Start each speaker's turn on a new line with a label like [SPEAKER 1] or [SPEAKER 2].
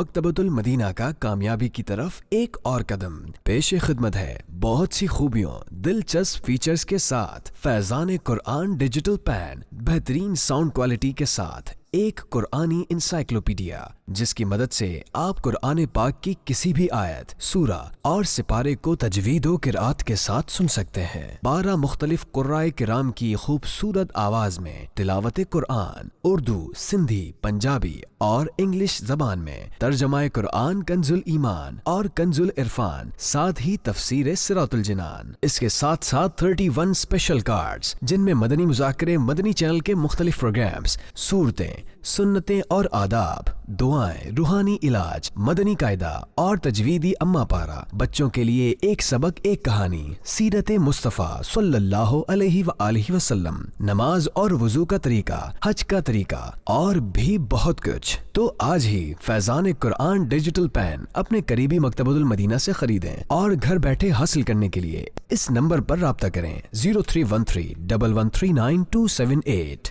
[SPEAKER 1] مکتبۃ المدینہ کا کامیابی کی طرف ایک اور قدم پیش خدمت ہے۔ بہت سی خوبیوں، دلچسپ فیچرز کے ساتھ فیضان قرآن ڈیجیٹل پین، بہترین ساؤنڈ کوالٹی کے ساتھ ایک قرآنی انسائکلوپیڈیا جس کی مدد سے آپ قرآن پاک کی کسی بھی آیت، سورہ اور سپارے کو تجوید و قرآت کے ساتھ سن سکتے ہیں۔ 12 مختلف قرائے کرام کی خوبصورت آواز میں تلاوت قرآن، اردو، سندھی، پنجابی اور انگلش زبان میں ترجمہ قرآن کنز الایمان اور کنز العرفان، ساتھ ہی تفسیر صراط الجنان۔ اس کے ساتھ ساتھ 31 اسپیشل کارڈز جن میں مدنی مذاکرے، مدنی چینل کے مختلف پروگرامز، صورتیں، سنتیں اور آداب، دعائیں، روحانی علاج، مدنی قاعدہ اور تجویدی اما پارا، بچوں کے لیے ایک سبق ایک کہانی، سیرت مصطفیٰ صلی اللہ علیہ وآلہ وسلم، نماز اور وضو کا طریقہ، حج کا طریقہ اور بھی بہت کچھ۔ تو آج ہی فیضان قرآن ڈیجیٹل پین اپنے قریبی مکتبۃ المدینہ سے خریدیں اور گھر بیٹھے حاصل کرنے کے لیے اس نمبر پر رابطہ کریں 0313 1139 278۔